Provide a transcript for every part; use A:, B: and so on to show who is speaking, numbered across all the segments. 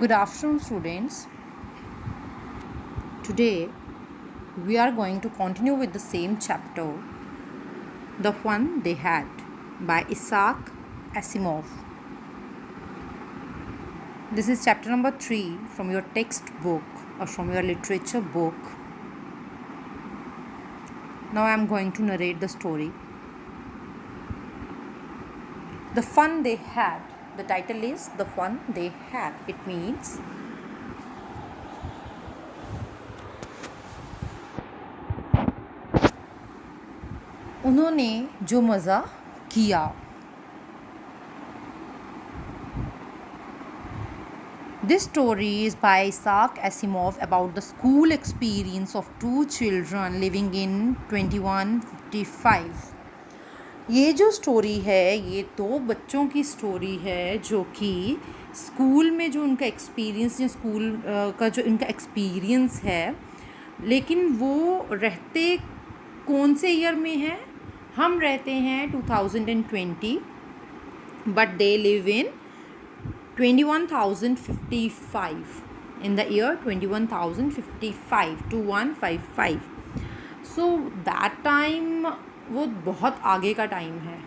A: Good afternoon, students. Today we are going to continue with the same chapter, The Fun They Had by Isaac Asimov. This is chapter number 3 from your textbook or from your literature book. Now I am going to narrate the story. The Fun They Had. The title is The Fun They Had. It means उन्होंने जो मज़ा किया. This story is by Isaac Asimov about the school experience of two children living in 2155. ये जो story है ये दो बच्चों की स्टोरी है जो कि स्कूल में जो उनका एक्सपीरियंस या स्कूल का जो इनका एक्सपीरियंस है, लेकिन वो रहते कौन से ईयर में है? हम रहते हैं 2020 but they live in 21,055 in the year 21,055 2155. So that time वो बहुत आगे का टाइम है,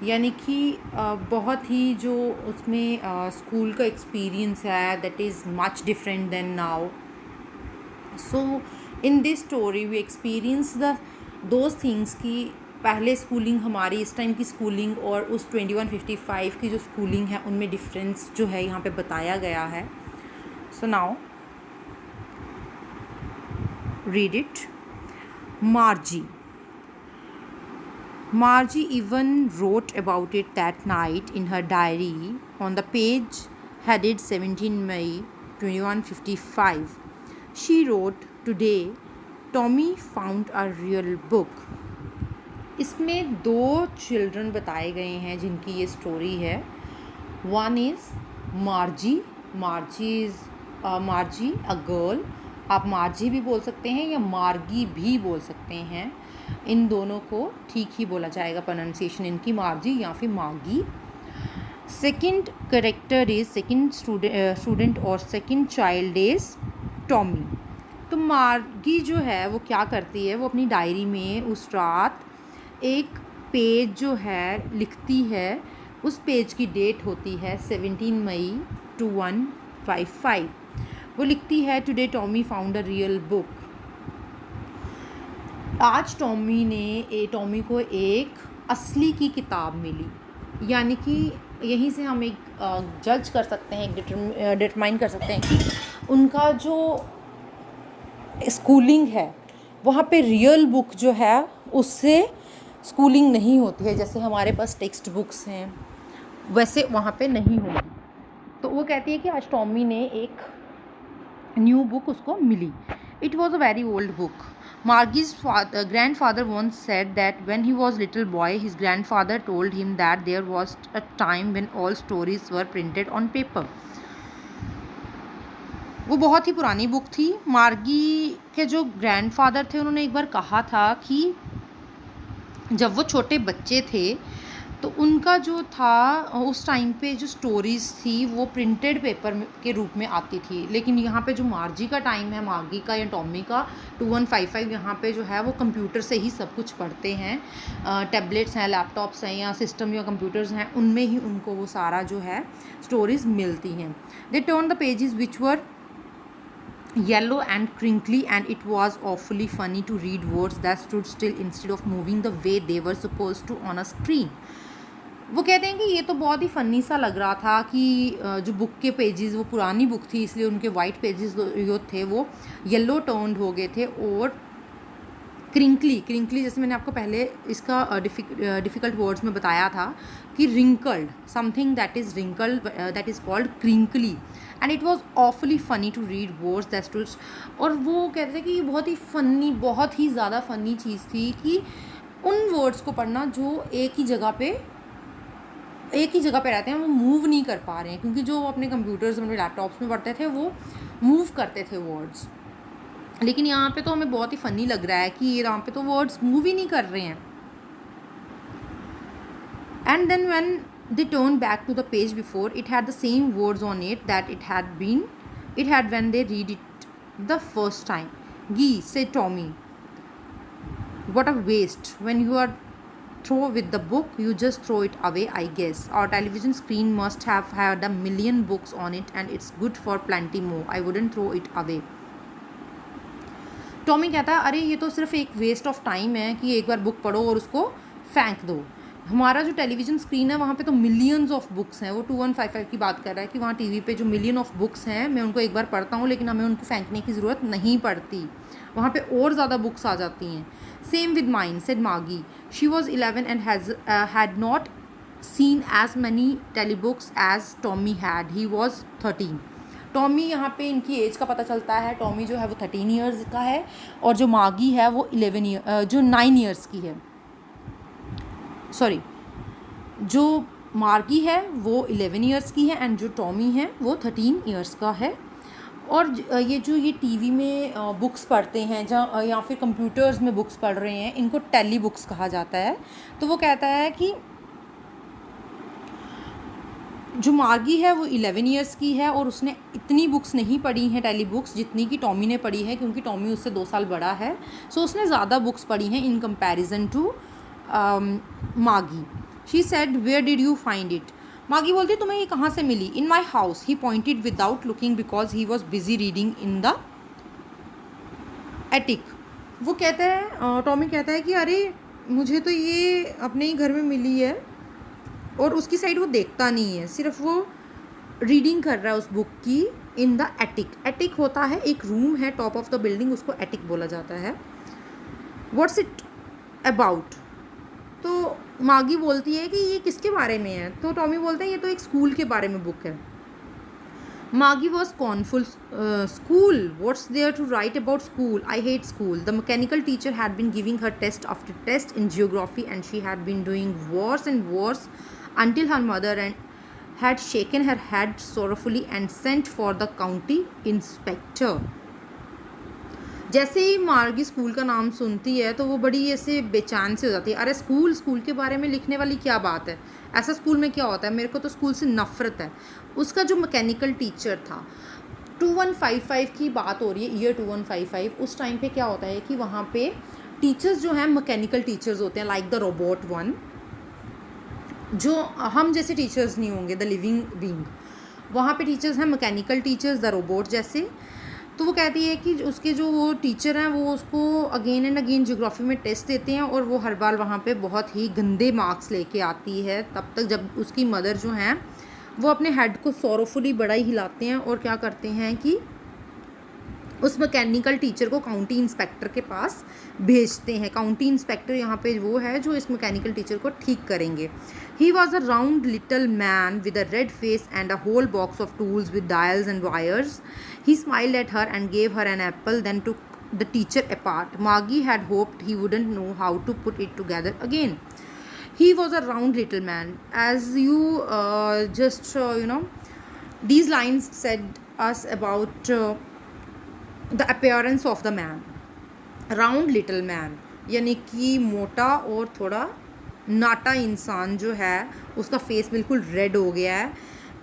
A: यानी कि बहुत ही जो उसमें स्कूल का एक्सपीरियंस है that is much different than now. So in this story we experience those things कि पहले स्कूलिंग हमारी इस टाइम की स्कूलिंग और उस 2155 की जो स्कूलिंग है उनमें डिफरेंस जो है यहाँ पे बताया गया है. So now read it. Margie even wrote about it that night in her diary on the page headed 17 May 2155. She wrote, "Today, Tommy found a real book." इसमें दो चिल्ड्रन बताए गए हैं जिनकी ये स्टोरी है. One is मार्जी. मार्जी a girl. आप मार्जी भी बोल सकते हैं या मार्गी भी बोल सकते हैं. इन दोनों को ठीक ही बोला जाएगा, प्रोनाउंसिएशन इनकी मार्जी या फिर मागी. Second character is second student और सेकंड चाइल्ड इज टॉमी. तो मार्गी जो है वो क्या करती है, वो अपनी डायरी में उस रात एक पेज जो है लिखती है. उस पेज की डेट होती है 17 मई 2155. वो लिखती है, "today Tommy found a real book." आज टॉमी को एक असली की किताब मिली. यानी कि यहीं से हम एक जज कर सकते हैं, एक डिटरमाइन कर सकते हैं कि उनका जो स्कूलिंग है वहाँ पे रियल बुक जो है उससे स्कूलिंग नहीं होती है. जैसे हमारे पास टेक्स्ट बुक्स हैं वैसे वहाँ पे नहीं होगी. तो वो कहती है कि आज टॉमी ने एक न्यू बुक उसको मिली. It was a very old book. Margie's grandfather once said that when he was little boy, his grandfather told him that there was a time when all stories were printed on paper. वो बहुत ही पुरानी book थी. मार्गी के जो grandfather थे उन्होंने एक बार कहा था कि जब वो छोटे बच्चे थे तो उनका जो था उस टाइम पे जो स्टोरीज़ थी वो प्रिंटेड पेपर के रूप में आती थी. लेकिन यहाँ पे जो मार्जी का टाइम है, मार्गी का या टॉमी का 2155, यहाँ पे जो है वो कंप्यूटर से ही सब कुछ पढ़ते हैं. टैबलेट्स हैं, लैपटॉप्स हैं या सिस्टम या कंप्यूटर्स हैं, उनमें ही उनको वो सारा जो है स्टोरीज़ मिलती हैं. They turn the pages which were yellow and crinkly and it was awfully funny to read words that stood still instead of moving the way they were supposed to on a screen. वो कहते हैं कि ये तो बहुत ही funny सा लग रहा था कि जो बुक के पेजेस, वो पुरानी बुक थी इसलिए उनके वाइट पेजेस जो थे वो येलो टर्न्ड हो गए थे और क्रिंकली जैसे मैंने आपको पहले इसका डिफ़िकल्ट वर्ड्स में बताया था कि wrinkled, something that is wrinkled that is called crinkly. And it was awfully funny to read words that stood. और वो कहते थे कि ये बहुत ही फ़नी, बहुत ही ज़्यादा फ़नी चीज़ थी कि उन वर्ड्स को पढ़ना जो एक ही जगह पे रहते हैं, वो मूव नहीं कर पा रहे हैं, क्योंकि जो अपने कंप्यूटर्स अपने लैपटॉप्स में पढ़ते थे वो मूव करते थे वर्ड्स. लेकिन यहाँ पे तो हमें बहुत ही फ़नी लग रहा है कि यहाँ पे तो वर्ड्स मूव ही नहीं कर रहे हैं. And then when They turned back to the page before. It had the same words on it that it had when they read it the first time. "Gee," said Tommy, "what a waste. When you are through with the book, you just throw it away, I guess. Our television screen must have had a million books on it, and it's good for plenty more. I wouldn't throw it away." Tommy कहता है, अरे ये तो सिर्फ एक waste of time है कि एक बार बुक पढ़ो और उसको फेंक दो। हमारा जो टेलीविज़न स्क्रीन है वहाँ पे तो मिलियंस ऑफ बुक्स हैं। वो 2155 की बात कर रहा है कि वहाँ टीवी पे जो मिलियन ऑफ बुक्स हैं, मैं उनको एक बार पढ़ता हूँ लेकिन हमें उनको फेंकने की ज़रूरत नहीं पड़ती, वहाँ पे और ज़्यादा बुक्स आ जाती हैं। सेम विद माइन, सेड मागी। She was 11 and had not seen as many telebooks as Tommy had. He was 13. Tommy, यहाँ पे इनकी एज का पता चलता है। टॉमी जो है वो 13 ईयर्स का है और जो मागी है वो 9 ईयर्स की है। सॉरी, जो मार्गी है वो 11 ईयर्स की है एंड जो टॉमी है वो 13 ईयर्स का है। और ये टीवी में बुक्स पढ़ते हैं जहाँ या फिर कंप्यूटर्स में बुक्स पढ़ रहे हैं, इनको टेली बुक्स कहा जाता है। तो वो कहता है कि जो मार्गी है वो 11 ईयर्स की है और उसने इतनी बुक्स नहीं पढ़ी हैं टेली बुक्स जितनी कि टॉमी ने पढ़ी है, क्योंकि टॉमी उससे 2 साल बड़ा है। सो उसने ज़्यादा बुक्स पढ़ी हैं इन कंपैरिजन टू मागी। She said, where did you find it? मागी बोलती, तुम्हें ये कहाँ से मिली? In my house, he pointed without looking because he was busy reading in the attic. वो कहता है, टॉमी कहता है कि अरे मुझे तो ये अपने ही घर में मिली है, और उसकी साइड वो देखता नहीं है, सिर्फ वो रीडिंग कर रहा है उस बुक की इन द एटिक। एटिक होता है एक रूम है टॉप ऑफ द बिल्डिंग, उसको एटिक बोला जाता है। What's it about? तो मागी बोलती है कि ये किसके बारे में है? तो टॉमी बोलता है ये तो एक स्कूल के बारे में बुक है। Maggie was scornful. School? What's there to write about school? I hate school. The mechanical teacher had been giving her test after test in geography, and she had been doing worse and worse until her mother had shaken her head sorrowfully and sent for the county inspector. जैसे ही मार्गी school का नाम सुनती है तो वो बड़ी ऐसे बेचैन से हो जाती है। अरे स्कूल के बारे में लिखने वाली क्या बात है? ऐसा स्कूल में क्या होता है? मेरे को तो स्कूल से नफ़रत है। उसका जो मैकेनिकल टीचर था, 2155 की बात हो रही है, ईयर 2155। उस टाइम पे क्या होता है कि वहाँ पे टीचर्स जो हैं मैकेनिकल टीचर्स होते हैं, लाइक द रोबोट वन, जो हम जैसे टीचर्स नहीं होंगे, द लिविंग बीइंग। वहाँ पे टीचर्स हैं मैकेनिकल टीचर्स, द रोबोट जैसे। तो वो कहती है कि उसके जो वो टीचर हैं वो उसको अगेन एंड अगेन ज्योग्राफी में टेस्ट देते हैं और वो हर बार वहाँ पे बहुत ही गंदे मार्क्स लेके आती है, तब तक जब उसकी मदर जो हैं वो अपने हेड को सॉरोफुली बड़ा ही हिलाते हैं और क्या करते हैं कि उस मैकेनिकल टीचर को काउंटी इंस्पेक्टर के पास भेजते हैं। काउंटी इंस्पेक्टर यहाँ पे वो है जो इस मैकेनिकल टीचर को ठीक करेंगे। He was a round little man with a red face and a whole box of tools with dials and wires. He smiled at her and gave her an apple, then took the teacher apart. Margie had hoped he wouldn't know how to put it together again. He was a round little man. As you these lines said us about the appearance of the man. Round little man यानी कि मोटा और थोड़ा नाटा इंसान जो है उसका face बिल्कुल रेड हो गया है,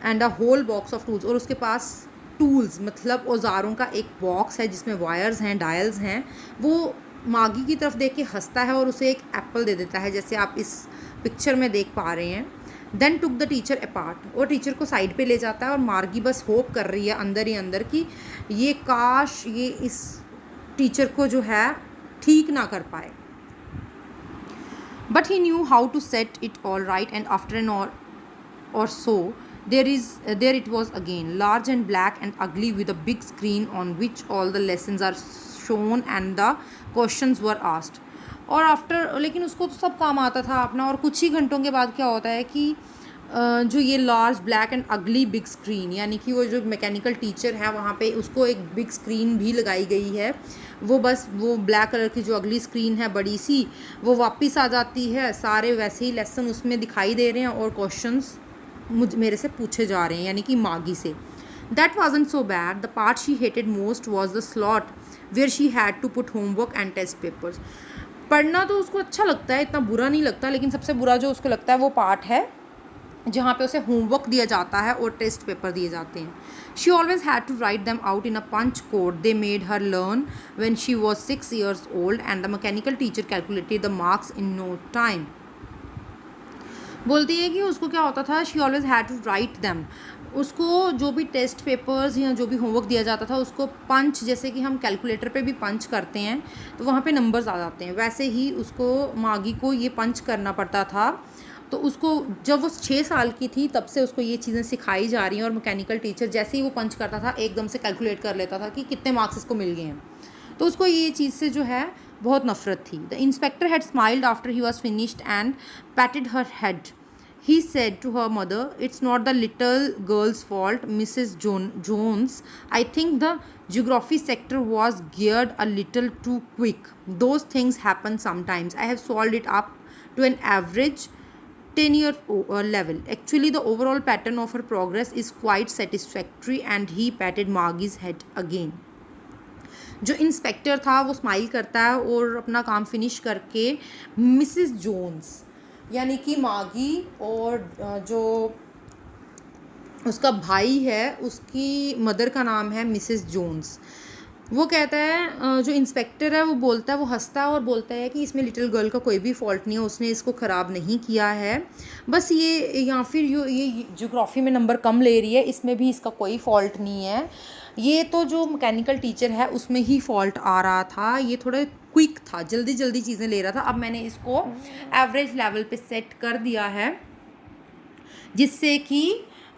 A: and a whole box of tools, और उसके पास टूल्स मतलब औजारों का एक बॉक्स है जिसमें वायर्स हैं, डायल्स हैं। वो मागी की तरफ देख के हंसता है और उसे एक एप्पल दे देता है, जैसे आप इस पिक्चर में देख पा रहे हैं। Then took the teacher apart, और टीचर को साइड पे ले जाता है और मार्गी बस होप कर रही है अंदर ही अंदर कि ये काश ये इस टीचर को जो है ठीक ना कर पाए। But he knew how to set it all right, and after an or so there it was again, large and black and ugly, with a big screen on which all the lessons are shown and the questions were asked. और after, लेकिन उसको तो सब काम आता था अपना, और कुछ ही घंटों के बाद क्या होता है कि जो ये लार्ज ब्लैक एंड अगली बिग स्क्रीन, यानी कि वो जो मैकेनिकल टीचर है वहाँ पे उसको एक बिग स्क्रीन भी लगाई गई है। वो बस वो ब्लैक कलर की जो अगली स्क्रीन है बड़ी सी, वो वापस आ जाती है, सारे वैसे ही लेसन उसमें दिखाई दे रहे हैं और क्वेश्चंस मेरे से पूछे जा रहे हैं, यानी कि मागी से। That wasn't so bad, the part she hated most was the slot where she had to put homework and test papers. पढ़ना तो उसको अच्छा लगता है, इतना बुरा नहीं लगता, लेकिन सबसे बुरा जो उसको लगता है वो पार्ट है जहाँ पे उसे होमवर्क दिया जाता है और टेस्ट पेपर दिए जाते हैं. She always had to write them out in a punch code they made her learn when she was 6 years old and the mechanical teacher calculated the marks in no time. बोलती है कि उसको क्या होता था, she always had to write them. उसको जो भी टेस्ट पेपर्स या जो भी होमवर्क दिया जाता था उसको पंच, जैसे कि हम कैलकुलेटर पे भी पंच करते हैं तो वहाँ पे नंबर्स आ जाते हैं, वैसे ही उसको मागी को ये पंच करना पड़ता था. तो उसको जब वो 6 साल की थी तब से उसको ये चीज़ें सिखाई जा रही हैं और मैकेनिकल टीचर जैसे ही वो पंच करता था एकदम से कैलकुलेट कर लेता था कि कितने मार्क्स इसको मिल गए हैं. तो उसको ये चीज़ से जो है बहुत नफरत थी. The inspector had smiled after he was finished and पैटेड her head. He said to her mother, "It's not the little girl's fault, Mrs. Jones. I think the geography sector was geared a little too quick. Those things happen sometimes. I have solved it up to an average 10-year level. Actually, the overall pattern of her progress is quite satisfactory." And he patted Margie's head again. जो inspector था वो smile करता है और अपना काम finish करके Mrs Jones यानी कि मागी और जो उसका भाई है उसकी मदर का नाम है मिसिस जोन्स. वो कहता है, जो इंस्पेक्टर है वो बोलता है, वो हंसता है और बोलता है कि इसमें लिटिल गर्ल का कोई भी फॉल्ट नहीं है, उसने इसको ख़राब नहीं किया है, बस ये या फिर ये ज्योग्राफी में नंबर कम ले रही है, इसमें भी इसका कोई फॉल्ट नहीं है. ये तो जो मैकेनिकल टीचर है उसमें ही फॉल्ट आ रहा था, ये थोड़ा क्विक था, जल्दी जल्दी चीज़ें ले रहा था. अब मैंने इसको एवरेज लेवल पे सेट कर दिया है जिससे कि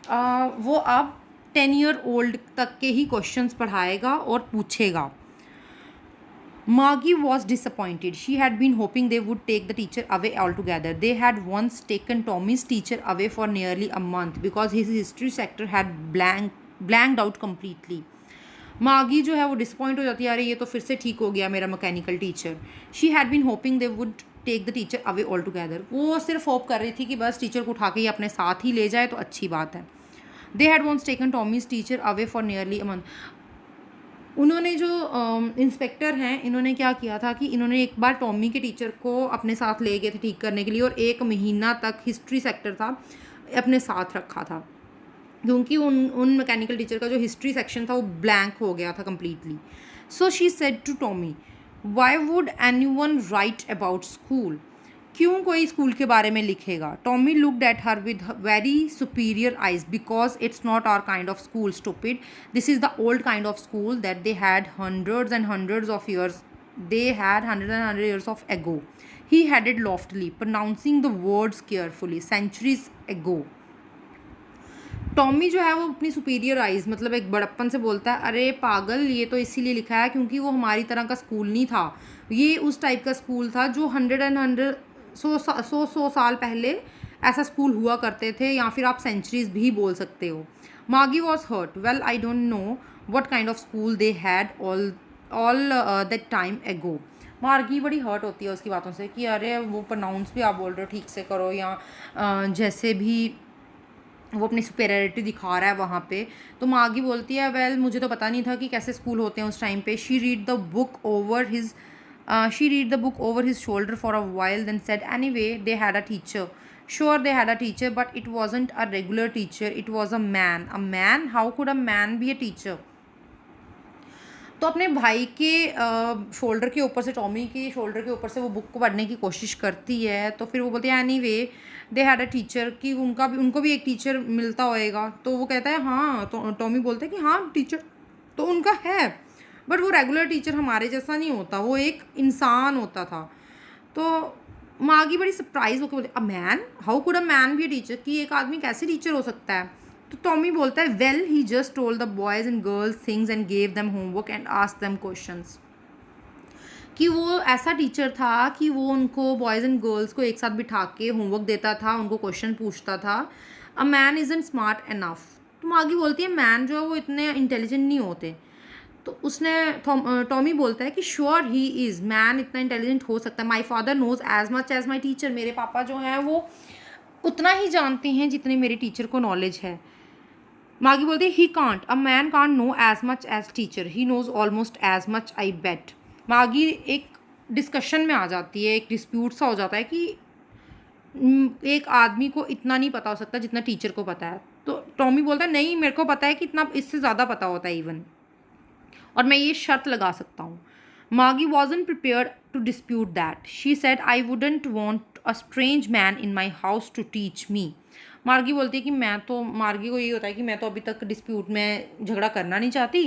A: वो अब 10 year old तक के ही क्वेश्चंस पढ़ाएगा और पूछेगा. Margie was disappointed. She had been hoping they would take the teacher away altogether. They had once taken Tommy's teacher away for nearly a month because his history sector had blanked out completely. मागी जो है वो disappoint हो जाती है, अरे ये तो फिर से ठीक हो गया मेरा mechanical teacher. She had been hoping they would take the teacher away altogether. वो सिर्फ होप कर रही थी कि बस टीचर को उठा के ही अपने साथ ही ले जाए तो अच्छी बात है. They had once taken Tommy's teacher away for nearly a month. उन्होंने जो इंस्पेक्टर हैं इन्होंने क्या किया था कि इन्होंने एक बार टॉमी के टीचर को अपने साथ ले गए थे ठीक करने के लिए और 1 महीना तक हिस्ट्री सेक्टर था अपने साथ रखा था क्योंकि उन मैकेनिकल टीचर का जो हिस्ट्री सेक्शन था वो ब्लैंक हो गया था completely. So she said to Tommy, why would anyone write about school. क्यों कोई स्कूल के बारे में लिखेगा. Tommy looked at her with very superior eyes. Because it's not our kind of school, stupid. This is the old kind of school that they had hundreds and hundreds of years. They had hundreds and hundreds years of ago. He added loftily, pronouncing the words carefully. Centuries ago. Tommy जो है वो अपनी superior eyes मतलब एक बड़प्पन से बोलता है, अरे पागल, ये तो इसीलिए लिखा है क्योंकि वो हमारी तरह का स्कूल नहीं था. ये उस टाइप का स्कूल था जो 100 साल पहले ऐसा स्कूल हुआ करते थे, या फिर आप सेंचुरीज भी बोल सकते हो. मागी was hurt. Well, I don't know what kind of school they had all that time ago. Margie बड़ी हर्ट होती है उसकी बातों से कि अरे वो प्रोनाउंस भी आप बोल रहे हो ठीक से करो, या जैसे भी वो अपनी सुपेरियरिटी दिखा रहा है वहाँ पे. तो मागी बोलती है, वेल मुझे तो पता नहीं था कि कैसे स्कूल होते हैं उस टाइम पे. She read the book over his shoulder for a while, then said, anyway, they had a teacher. Sure, they had a teacher, but it wasn't a regular teacher. It was a man. A man? How could a man be a teacher? तो अपने भाई के shoulder के ऊपर से, Tommy के shoulder के ऊपर से वो बुक को पढ़ने की कोशिश करती है. तो फिर वो बोलती है, anyway they had a teacher, कि उनको भी एक टीचर मिलता होएगा. तो वो कहता है हाँ. तो टॉमी बोलता है कि हाँ टीचर तो उनका है, बट वो रेगुलर टीचर हमारे जैसा नहीं होता, वो एक इंसान होता था. तो मागी बड़ी सरप्राइज होकर बोलती, a man, how could a man be a teacher, कि एक आदमी कैसे टीचर हो सकता है. तो टॉमी बोलता है, well he just told the boys and girls things and gave them homework and asked them questions. कि वो ऐसा टीचर था कि वो उनको बॉयज़ एंड गर्ल्स को एक साथ बिठा के होमवर्क देता था, उनको क्वेश्चन पूछता था. A man isn't smart enough. तो मागी बोलती है, मैन जो है वो इतने इंटेलिजेंट नहीं होते. तो उसने टॉमी बोलता है कि श्योर ही इज़, मैन इतना इंटेलिजेंट हो सकता है. My father knows as much as my teacher. मेरे पापा जो हैं वो उतना ही जानते हैं जितने मेरे टीचर को नॉलेज है. मागी बोलती है, he can't, a man can't know as much as teacher, he knows almost as much, I bet. मागी एक डिस्कशन में आ जाती है, एक डिस्प्यूट सा हो जाता है कि एक आदमी को इतना नहीं पता हो सकता जितना टीचर को पता है। तो टॉमी बोलता है नहीं, मेरे को पता है कि इतना, इससे ज़्यादा पता होता है इवन, और मैं ये शर्त लगा सकता हूँ। Margie wasn't prepared to dispute that. She said I wouldn't want a strange man in my house to teach me. Margie बोलती है कि मार्गी को ये होता है कि मैं तो अभी तक डिस्प्यूट में झगड़ा करना नहीं चाहती।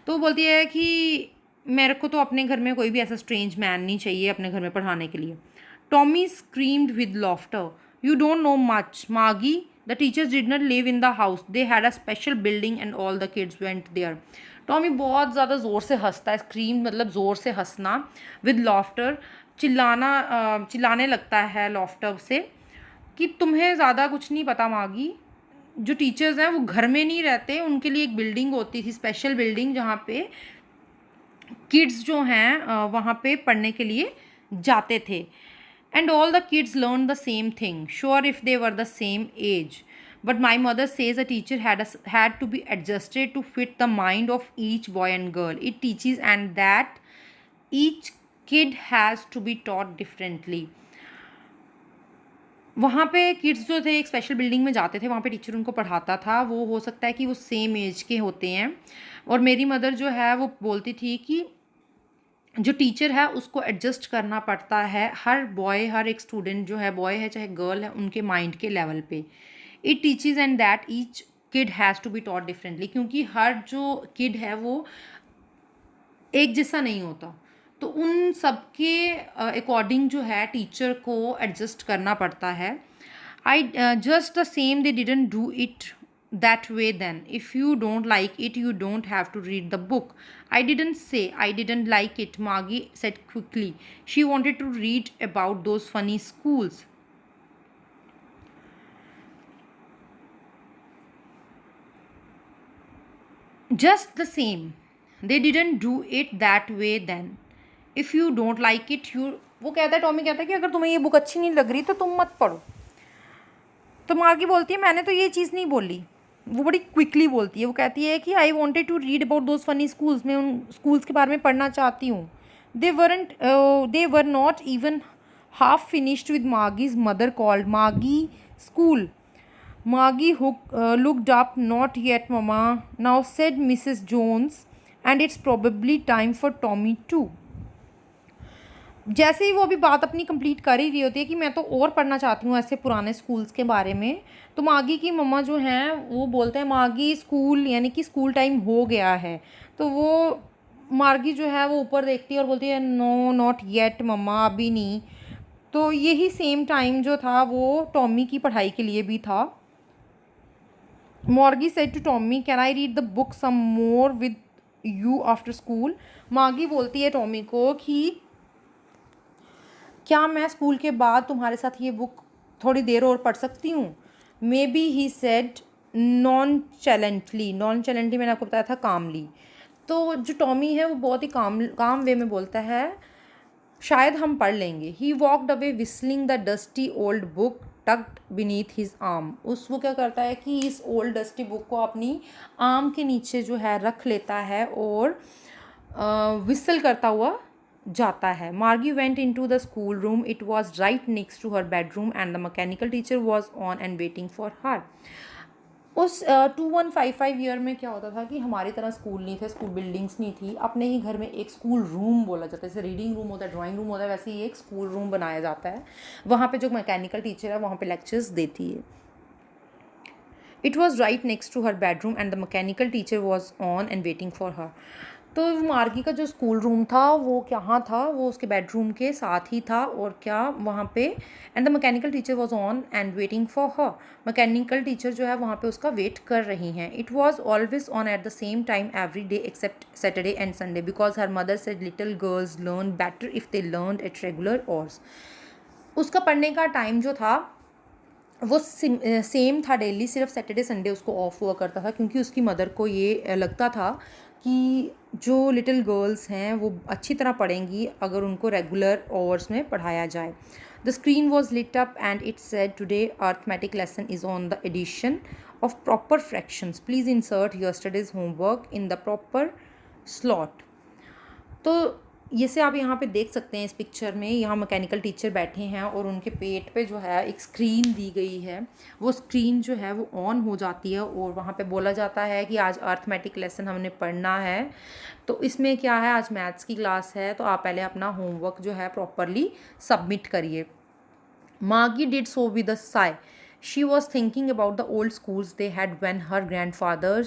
A: तो वो बोलती है कि मेरे को तो अपने घर में कोई भी ऐसा स्ट्रेंज मैन नहीं चाहिए अपने घर में पढ़ाने के लिए। Tommy screamed with laughter, you don't know much Margie, the teachers did not live in the house, they had a special building and all the kids went there. Tommy बहुत ज़्यादा ज़ोर से हंसता है, स्क्रीम मतलब ज़ोर से हंसना, विद लॉफ्टर चिल्लाने लगता है लॉफ्टर से कि तुम्हें ज़्यादा कुछ नहीं पता मागी, जो टीचर्स हैं वो घर में नहीं रहते, उनके लिए एक बिल्डिंग होती थी, स्पेशल बिल्डिंग, जहाँ पे किड्स जो हैं वहाँ पे पढ़ने के लिए जाते थे। And all the kids learn the same thing, sure if they were the same age, but my mother says a teacher had to be adjusted to fit the mind of each boy and girl it teaches, and that each kid has to be taught differently. वहाँ पे kids जो थे एक special building में जाते थे, वहाँ पे टीचर उनको पढ़ाता था, वो हो सकता है कि वो सेम एज के होते हैं। और मेरी मदर जो है वो बोलती थी कि जो टीचर है उसको एडजस्ट करना पड़ता है हर बॉय, हर एक स्टूडेंट जो है, बॉय है चाहे गर्ल है, उनके माइंड के लेवल पे। It teaches and that each kid has to be taught differently, क्योंकि हर जो किड है वो एक जैसा नहीं होता, तो उन सब के अकॉर्डिंग जो है टीचर को एडजस्ट करना पड़ता है। I just the same they didn't do it that way then. If you don't like it, you don't have to read the book. I didn't say I didn't like it, Margie said quickly. She wanted to read about those funny schools. Just the same, they didn't do it that way then. If you don't like it, you, वो कहता है, Tommy कहता है कि अगर तुम्हें ये book अच्छी नहीं लग रही तो तुम मत पढ़ो। तो मार्गी बोलती है मैंने तो ये चीज़ नहीं बोली, वो बड़ी क्विकली बोलती है। वो कहती है कि I wanted to read about those funny schools, मैं उन स्कूल्स के बारे में पढ़ना चाहती हूँ। They were not even half finished with Margie's mother called Margie school. Margie looked up, not yet mama, now said Mrs Jones, and it's probably time for Tommy too. जैसे ही वो अभी बात अपनी कंप्लीट कर ही रही होती है कि मैं तो और पढ़ना चाहती हूँ ऐसे पुराने स्कूल्स के बारे में, तो मार्गी की मम्मा जो हैं वो बोलते हैं मार्गी स्कूल, यानी कि स्कूल टाइम हो गया है। तो वो मार्गी जो है वो ऊपर देखती है और बोलती है नो नॉट येट मम्मा, अभी नहीं। तो यही सेम टाइम जो था वो टॉमी की पढ़ाई के लिए भी था। Margie said to Tommy can I read the book some more with you after school. Margie बोलती है टॉमी को कि क्या मैं स्कूल के बाद तुम्हारे साथ ये बुक थोड़ी देर और पढ़ सकती हूँ। Maybe he said nonchalantly मैंने आपको बताया था कामली। तो जो टॉमी है वो बहुत ही काम वे में बोलता है शायद हम पढ़ लेंगे। He walked away whistling the dusty old book tucked beneath his arm. वो क्या करता है कि इस ओल्ड डस्टी बुक को अपनी आर्म के नीचे जो है रख लेता है और विसल करता हुआ जाता है। Margie went into the schoolroom, it was right next to her bedroom and the mechanical teacher was on and waiting for her. उस 2155 ईयर में क्या होता था कि हमारी तरह स्कूल नहीं थे, स्कूल बिल्डिंग्स नहीं थी, अपने ही घर में एक स्कूल रूम बोला जाता है, जैसे रीडिंग रूम होता है, ड्राइंग रूम होता है, वैसे ही एक स्कूल रूम बनाया जाता है। वहाँ पे जो मैकेनिकल टीचर है वहाँ पे लेक्चर्स देती है। It was right next to her bedroom and the mechanical teacher was on and waiting for her. तो मार्गी का जो स्कूल रूम था वो कहाँ था, वो उसके बेडरूम के साथ ही था। और क्या वहाँ पे, and the mechanical teacher was on and waiting for her, mechanical teacher जो है वहाँ पे उसका वेट कर रही हैं। It was always on at the same time every day except Saturday and Sunday because her mother said little girls learn better if they learn at regular hours. उसका पढ़ने का टाइम जो था वो सेम था डेली, सिर्फ Saturday Sunday उसको of हुआ करता था, क्योंकि उसकी मदर को ये लगता था कि जो लिटिल गर्ल्स हैं वो अच्छी तरह पढ़ेंगी अगर उनको रेगुलर आवर्स में पढ़ाया जाए। The screen was lit up and it said today arithmetic lesson is on the addition of proper fractions, please insert yesterday's homework in the proper slot. तो जैसे आप यहाँ पे देख सकते हैं इस पिक्चर में, यहाँ मैकेनिकल टीचर बैठे हैं और उनके पेट पे जो है एक स्क्रीन दी गई है। वो स्क्रीन जो है वो ऑन हो जाती है और वहाँ पे बोला जाता है कि आज अर्थमेटिक लेसन हमने पढ़ना है। तो इसमें क्या है, आज मैथ्स की क्लास है, तो आप पहले अपना होमवर्क जो है प्रॉपरली सबमिट करिए। Margie did so with a sigh. She was thinking about the old schools they had when her grandfather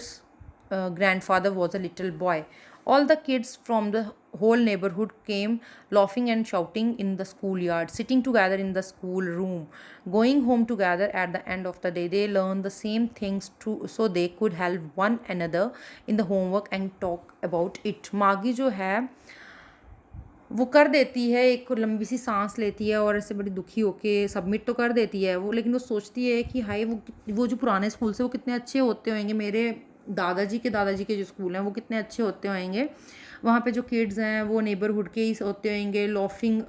A: was a little boy. All the kids from the whole neighborhood came laughing and shouting in the schoolyard, sitting together in the schoolroom, going home together at the end of the day. They learned the same things too, so they could help one another in the homework and talk about it. Margie जो है वो कर देती है, एक लंबी सी सांस लेती है और ऐसे बड़ी दुखी होके सबमिट तो कर देती है वो, लेकिन वो सोचती है कि हाय वो जो पुराने स्कूल से वो कितने अच्छे होते होंगे, मेरे दादाजी के जो स्कूल हैं वो कितने अच्छे होते होंगे। वहाँ पे जो किड्स हैं वो नेबरहुड के ही होते होंगे, लॉफिंग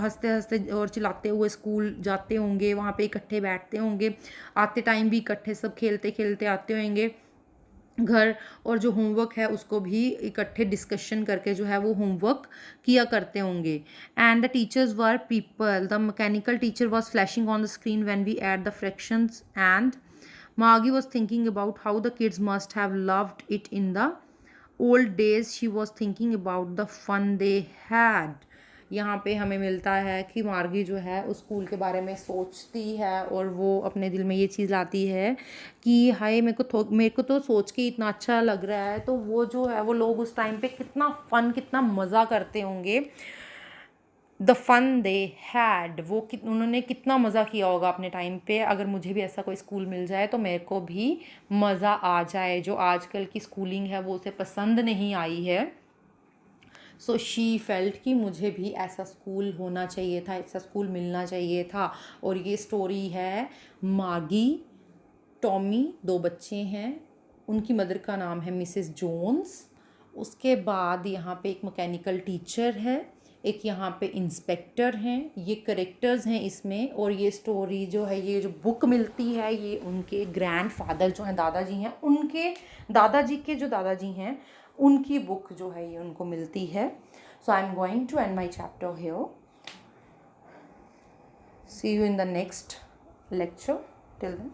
A: हंसते हंसते और चिल्लाते हुए स्कूल जाते होंगे, वहाँ पे इकट्ठे बैठते होंगे, आते टाइम भी इकट्ठे सब खेलते खेलते आते होंगे घर, और जो होमवर्क है उसको भी इकट्ठे डिस्कशन करके जो है वो होमवर्क किया करते होंगे। And the teachers were people, the mechanical teacher was flashing on the screen when we add the fractions and Margie was thinking about how the kids must have loved it in the old days. She was thinking about the fun they had. यहाँ पे हमें मिलता है कि मार्गी जो है उस स्कूल के बारे में सोचती है और वो अपने दिल में ये चीज़ लाती है कि हाय मेरे को तो सोच के इतना अच्छा लग रहा है, तो वो जो है वो लोग उस टाइम पे कितना फ़न कितना मज़ा करते होंगे। द फन दे हैड, उन्होंने कितना मज़ा किया होगा अपने टाइम पे। अगर मुझे भी ऐसा कोई स्कूल मिल जाए तो मेरे को भी मज़ा आ जाए। जो आजकल की स्कूलिंग है वो उसे पसंद नहीं आई है। सो शी फेल्ट कि मुझे भी ऐसा स्कूल होना चाहिए था, ऐसा स्कूल मिलना चाहिए था। और ये स्टोरी है मार्गी, टॉमी, 2 बच्चे हैं, उनकी मदर का नाम है मिसेस जोन्स। उसके बाद यहाँ पे एक मैकेनिकल टीचर है, एक यहाँ पे इंस्पेक्टर हैं, ये करेक्टर्स हैं इसमें। और ये स्टोरी जो है, ये जो बुक मिलती है, ये उनके ग्रैंडफादर जो हैं, दादाजी हैं, उनके दादाजी के जो दादाजी हैं उनकी बुक जो है ये उनको मिलती है। So I am going to end my chapter here. See you in the next lecture. Till then.